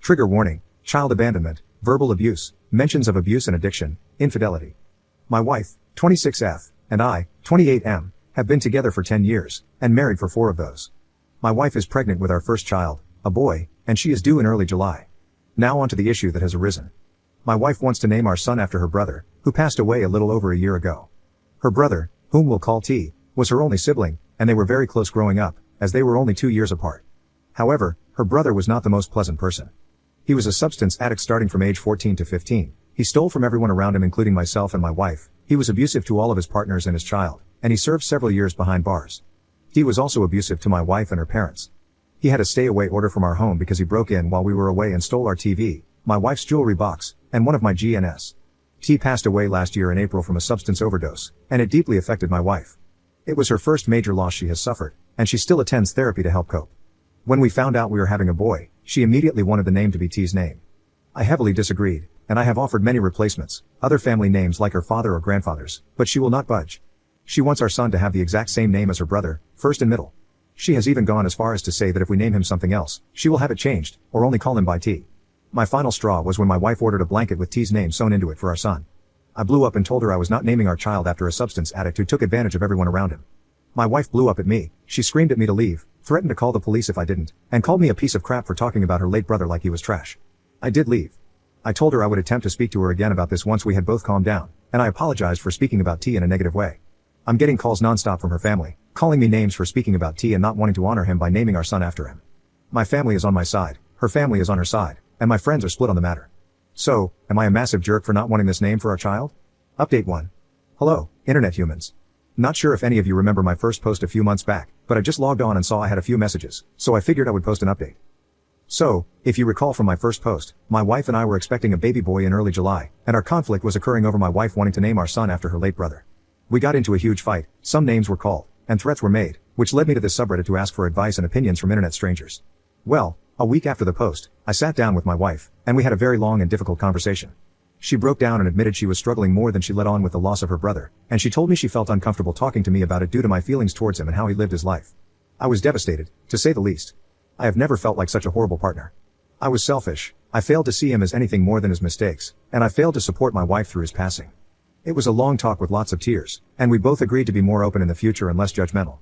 Trigger warning: child abandonment, verbal abuse, mentions of abuse and addiction, infidelity. My wife, 26F, and I, 28M, have been together for 10 years, and married for 4 of those. My wife is pregnant with our first child, a boy, and she is due in early July. Now on to the issue that has arisen. My wife wants to name our son after her brother, who passed away a little over a year ago. Her brother, whom we'll call T, was her only sibling, and they were very close growing up, as they were only 2 years apart. However, her brother was not the most pleasant person. He was a substance addict starting from age 14 to 15. He stole from everyone around him, including myself and my wife. He was abusive to all of his partners and his child, and he served several years behind bars. He was also abusive to my wife and her parents. He had a stay-away order from our home because he broke in while we were away and stole our TV, my wife's jewelry box, and one of my GNS. T passed away last year in April from a substance overdose, and it deeply affected my wife. It was her first major loss she has suffered, and she still attends therapy to help cope. When we found out we were having a boy, she immediately wanted the name to be T's name. I heavily disagreed, and I have offered many replacements, other family names like her father or grandfather's, but she will not budge. She wants our son to have the exact same name as her brother, first and middle. She has even gone as far as to say that if we name him something else, she will have it changed, or only call him by T. My final straw was when my wife ordered a blanket with T's name sewn into it for our son. I blew up and told her I was not naming our child after a substance addict who took advantage of everyone around him. My wife blew up at me, she screamed at me to leave, threatened to call the police if I didn't, and called me a piece of crap for talking about her late brother like he was trash. I did leave. I told her I would attempt to speak to her again about this once we had both calmed down, and I apologized for speaking about T in a negative way. I'm getting calls nonstop from her family, calling me names for speaking about T and not wanting to honor him by naming our son after him. My family is on my side, her family is on her side, and my friends are split on the matter. So, am I a massive jerk for not wanting this name for our child? Update 1. Hello, internet humans. Not sure if any of you remember my first post a few months back, but I just logged on and saw I had a few messages, so I figured I would post an update. So, if you recall from my first post, my wife and I were expecting a baby boy in early July, and our conflict was occurring over my wife wanting to name our son after her late brother. We got into a huge fight, some names were called, and threats were made, which led me to this subreddit to ask for advice and opinions from internet strangers. Well, a week after the post, I sat down with my wife, and we had a very long and difficult conversation. She broke down and admitted she was struggling more than she let on with the loss of her brother, and she told me she felt uncomfortable talking to me about it due to my feelings towards him and how he lived his life. I was devastated, to say the least. I have never felt like such a horrible partner. I was selfish, I failed to see him as anything more than his mistakes, and I failed to support my wife through his passing. It was a long talk with lots of tears, and we both agreed to be more open in the future and less judgmental.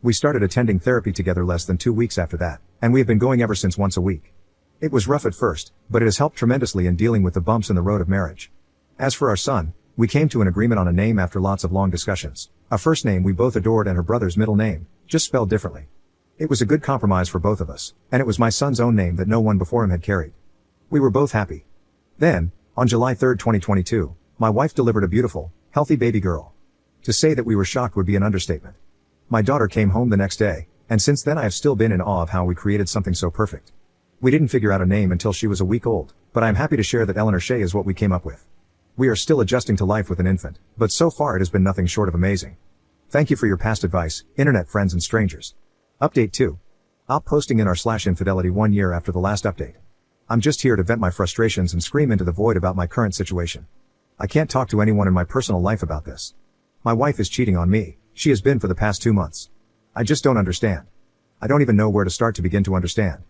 We started attending therapy together less than 2 weeks after that, and we have been going ever since once a week. It was rough at first, but it has helped tremendously in dealing with the bumps in the road of marriage. As for our son, we came to an agreement on a name after lots of long discussions, a first name we both adored and her brother's middle name, just spelled differently. It was a good compromise for both of us, and it was my son's own name that no one before him had carried. We were both happy. Then, on July 3, 2022, my wife delivered a beautiful, healthy baby girl. To say that we were shocked would be an understatement. My daughter came home the next day, and since then I have still been in awe of how we created something so perfect. We didn't figure out a name until she was a week old, but I am happy to share that Eleanor Shea is what we came up with. We are still adjusting to life with an infant, but so far it has been nothing short of amazing. Thank you for your past advice, internet friends and strangers. Update 2. Op posting in r/infidelity 1 year after the last update. I'm just here to vent my frustrations and scream into the void about my current situation. I can't talk to anyone in my personal life about this. My wife is cheating on me, she has been for the past 2 months. I just don't understand. I don't even know where to start to begin to understand.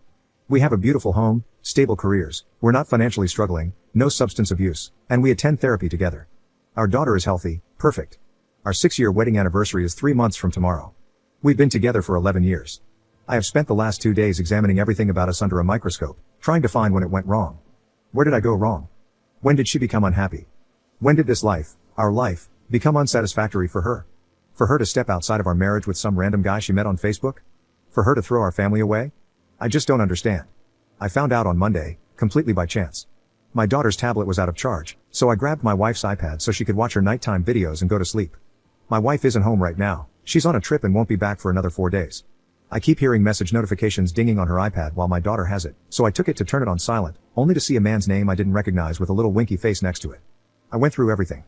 We have a beautiful home, stable careers, we're not financially struggling, no substance abuse, and we attend therapy together. Our daughter is healthy, perfect. Our 6-year wedding anniversary is 3 months from tomorrow. We've been together for 11 years. I have spent the last 2 days examining everything about us under a microscope, trying to find when it went wrong. Where did I go wrong? When did she become unhappy? When did this life, our life, become unsatisfactory for her? For her to step outside of our marriage with some random guy she met on Facebook? For her to throw our family away? I just don't understand. I found out on Monday, completely by chance. My daughter's tablet was out of charge, so I grabbed my wife's iPad so she could watch her nighttime videos and go to sleep. My wife isn't home right now, she's on a trip and won't be back for another 4 days. I keep hearing message notifications dinging on her iPad while my daughter has it, so I took it to turn it on silent, only to see a man's name I didn't recognize with a little winky face next to it. I went through everything.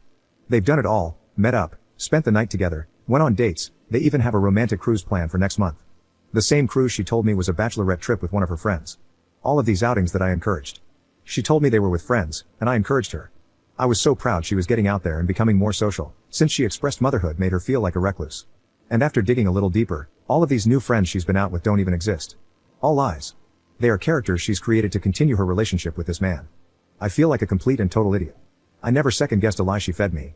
They've done it all, met up, spent the night together, went on dates, they even have a romantic cruise plan for next month. The same cruise she told me was a bachelorette trip with one of her friends. All of these outings that I encouraged. She told me they were with friends, and I encouraged her. I was so proud she was getting out there and becoming more social, since she expressed motherhood made her feel like a recluse. And after digging a little deeper, all of these new friends she's been out with don't even exist. All lies. They are characters she's created to continue her relationship with this man. I feel like a complete and total idiot. I never second-guessed a lie she fed me.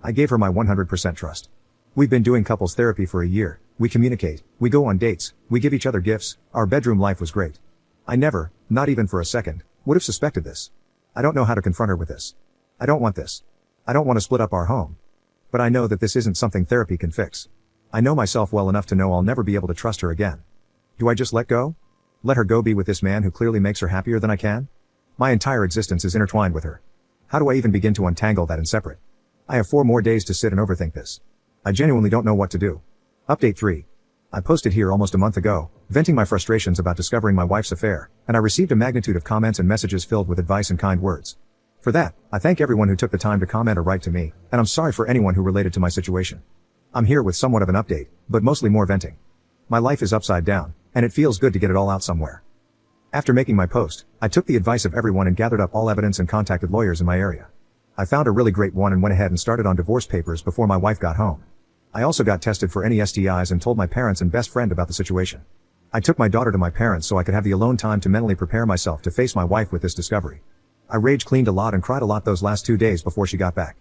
I gave her my 100% trust. We've been doing couples therapy for a year, we communicate, we go on dates, we give each other gifts, our bedroom life was great. I never, not even for a second, would have suspected this. I don't know how to confront her with this. I don't want this. I don't want to split up our home. But I know that this isn't something therapy can fix. I know myself well enough to know I'll never be able to trust her again. Do I just let go? Let her go be with this man who clearly makes her happier than I can? My entire existence is intertwined with her. How do I even begin to untangle that and separate? I have 4 more days to sit and overthink this. I genuinely don't know what to do. Update 3. I posted here almost a month ago, venting my frustrations about discovering my wife's affair, and I received a magnitude of comments and messages filled with advice and kind words. For that, I thank everyone who took the time to comment or write to me, and I'm sorry for anyone who related to my situation. I'm here with somewhat of an update, but mostly more venting. My life is upside down, and it feels good to get it all out somewhere. After making my post, I took the advice of everyone and gathered up all evidence and contacted lawyers in my area. I found a really great one and went ahead and started on divorce papers before my wife got home. I also got tested for any STIs and told my parents and best friend about the situation. I took my daughter to my parents so I could have the alone time to mentally prepare myself to face my wife with this discovery. I rage cleaned a lot and cried a lot those last 2 days before she got back.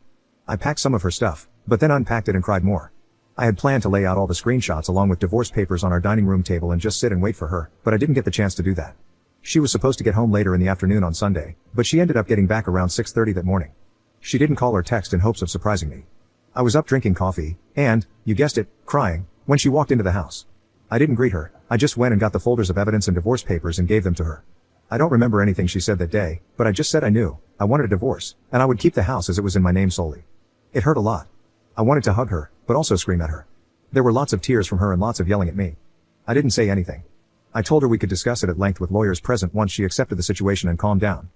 I packed some of her stuff, but then unpacked it and cried more. I had planned to lay out all the screenshots along with divorce papers on our dining room table and just sit and wait for her, but I didn't get the chance to do that. She was supposed to get home later in the afternoon on Sunday, but she ended up getting back around 6:30 that morning. She didn't call or text in hopes of surprising me. I was up drinking coffee, and, you guessed it, crying, when she walked into the house. I didn't greet her, I just went and got the folders of evidence and divorce papers and gave them to her. I don't remember anything she said that day, but I just said I knew, I wanted a divorce, and I would keep the house as it was in my name solely. It hurt a lot. I wanted to hug her, but also scream at her. There were lots of tears from her and lots of yelling at me. I didn't say anything. I told her we could discuss it at length with lawyers present once she accepted the situation and calmed down.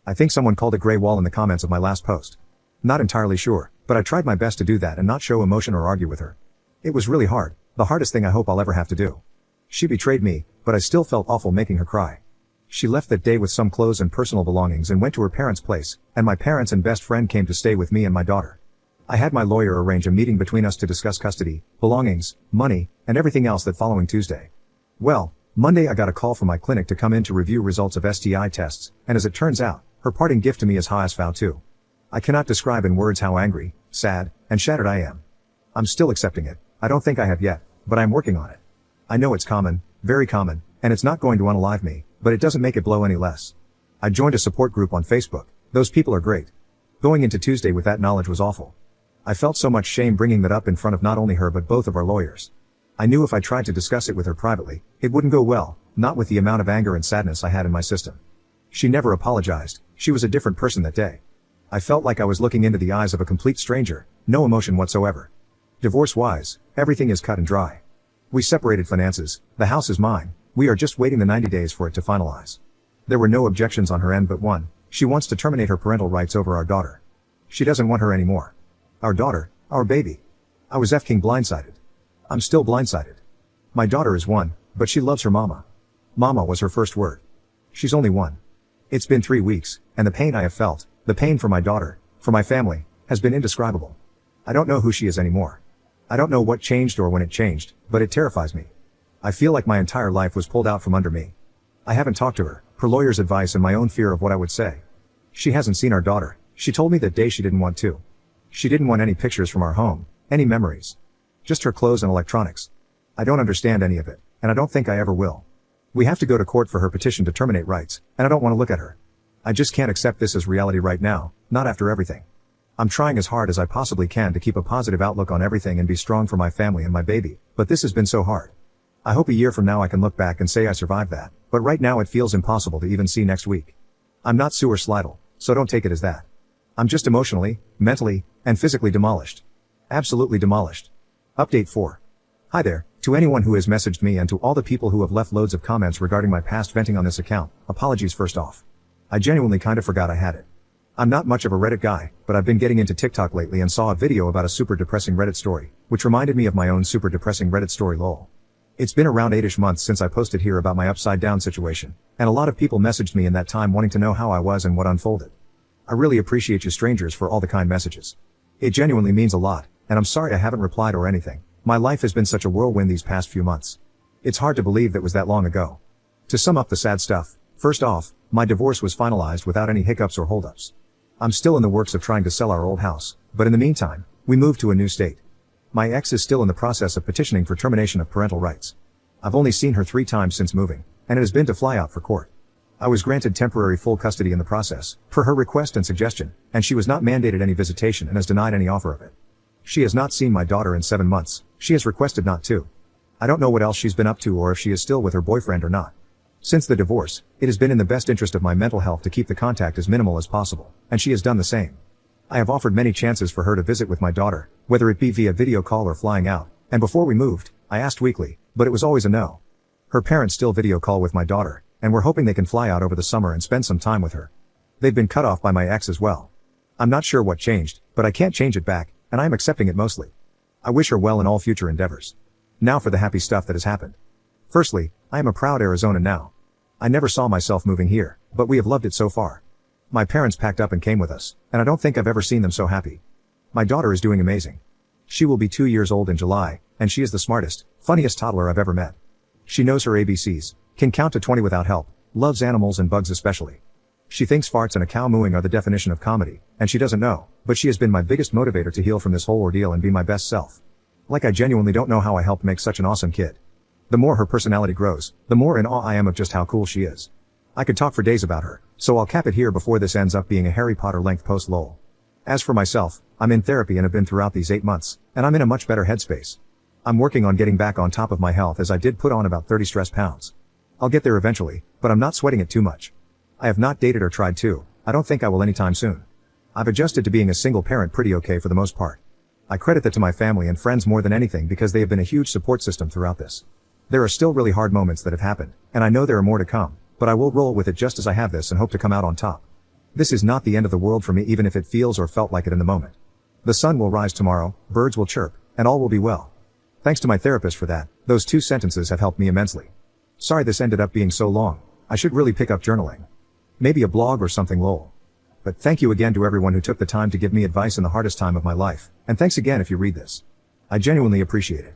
I think someone called it gray wall in the comments of my last post. Not entirely sure, but I tried my best to do that and not show emotion or argue with her. It was really hard, the hardest thing I hope I'll ever have to do. She betrayed me, but I still felt awful making her cry. She left that day with some clothes and personal belongings and went to her parents' place, and my parents and best friend came to stay with me and my daughter. I had my lawyer arrange a meeting between us to discuss custody, belongings, money, and everything else that following Tuesday. Well, Monday I got a call from my clinic to come in to review results of STI tests, and as it turns out, her parting gift to me is HSFAU too. I cannot describe in words how angry, sad, and shattered I am. I'm still accepting it. I don't think I have yet, but I'm working on it. I know it's common, very common, and it's not going to unalive me, but it doesn't make it blow any less. I joined a support group on Facebook. Those people are great. Going into Tuesday with that knowledge was awful. I felt so much shame bringing that up in front of not only her but both of our lawyers. I knew if I tried to discuss it with her privately, it wouldn't go well, not with the amount of anger and sadness I had in my system. She never apologized, she was a different person that day. I felt like I was looking into the eyes of a complete stranger, no emotion whatsoever. Divorce-wise, everything is cut and dry. We separated finances, the house is mine, we are just waiting the 90 days for it to finalize. There were no objections on her end but one, she wants to terminate her parental rights over our daughter. She doesn't want her anymore. Our daughter, our baby. I was f-king blindsided. I'm still blindsided. My daughter is 1, but she loves her mama. Mama was her first word. She's only 1. It's been 3 weeks, and the pain I have felt, the pain for my daughter, for my family, has been indescribable. I don't know who she is anymore. I don't know what changed or when it changed, but it terrifies me. I feel like my entire life was pulled out from under me. I haven't talked to her, her lawyer's advice and my own fear of what I would say. She hasn't seen our daughter, she told me that day she didn't want to. She didn't want any pictures from our home, any memories. Just her clothes and electronics. I don't understand any of it, and I don't think I ever will. We have to go to court for her petition to terminate rights, and I don't want to look at her. I just can't accept this as reality right now, not after everything. I'm trying as hard as I possibly can to keep a positive outlook on everything and be strong for my family and my baby, but this has been so hard. I hope a year from now I can look back and say I survived that, but right now it feels impossible to even see next week. I'm not suicidal, so don't take it as that. I'm just emotionally, mentally, and physically demolished. Absolutely demolished. Update 4. Hi there, to anyone who has messaged me and to all the people who have left loads of comments regarding my past venting on this account, apologies first off. I genuinely kinda forgot I had it. I'm not much of a Reddit guy, but I've been getting into TikTok lately and saw a video about a super depressing Reddit story, which reminded me of my own super depressing Reddit story lol. It's been around 8ish months since I posted here about my upside down situation, and a lot of people messaged me in that time wanting to know how I was and what unfolded. I really appreciate you strangers for all the kind messages. It genuinely means a lot, and I'm sorry I haven't replied or anything. My life has been such a whirlwind these past few months. It's hard to believe that was that long ago. To sum up the sad stuff, First off, my divorce was finalized without any hiccups or holdups. I'm still in the works of trying to sell our old house, but in the meantime, we moved to a new state. My ex is still in the process of petitioning for termination of parental rights. I've only seen her 3 times since moving, and it has been to fly out for court. I was granted temporary full custody in the process, per her request and suggestion, and she was not mandated any visitation and has denied any offer of it. She has not seen my daughter in 7 months, she has requested not to. I don't know what else she's been up to or if she is still with her boyfriend or not. Since the divorce, it has been in the best interest of my mental health to keep the contact as minimal as possible, and she has done the same. I have offered many chances for her to visit with my daughter, whether it be via video call or flying out, and before we moved, I asked weekly, but it was always a no. Her parents still video call with my daughter, and we're hoping they can fly out over the summer and spend some time with her. They've been cut off by my ex as well. I'm not sure what changed, but I can't change it back, and I am accepting it mostly. I wish her well in all future endeavors. Now for the happy stuff that has happened. Firstly, I am a proud Arizonan now. I never saw myself moving here, but we have loved it so far. My parents packed up and came with us, and I don't think I've ever seen them so happy. My daughter is doing amazing. She will be 2 years old in July, and she is the smartest, funniest toddler I've ever met. She knows her ABCs, can count to 20 without help, loves animals and bugs especially. She thinks farts and a cow mooing are the definition of comedy, and she doesn't know, but she has been my biggest motivator to heal from this whole ordeal and be my best self. Like I genuinely don't know how I helped make such an awesome kid. The more her personality grows, the more in awe I am of just how cool she is. I could talk for days about her, so I'll cap it here before this ends up being a Harry Potter length post lol. As for myself, I'm in therapy and have been throughout these 8 months, and I'm in a much better headspace. I'm working on getting back on top of my health as I did put on about 30 stress pounds. I'll get there eventually, but I'm not sweating it too much. I have not dated or tried to, I don't think I will anytime soon. I've adjusted to being a single parent pretty okay for the most part. I credit that to my family and friends more than anything because they have been a huge support system throughout this. There are still really hard moments that have happened, and I know there are more to come, but I will roll with it just as I have this and hope to come out on top. This is not the end of the world for me even if it feels or felt like it in the moment. The sun will rise tomorrow, birds will chirp, and all will be well. Thanks to my therapist for that, those 2 sentences have helped me immensely. Sorry this ended up being so long, I should really pick up journaling. Maybe a blog or something lol. But thank you again to everyone who took the time to give me advice in the hardest time of my life, and thanks again if you read this. I genuinely appreciate it.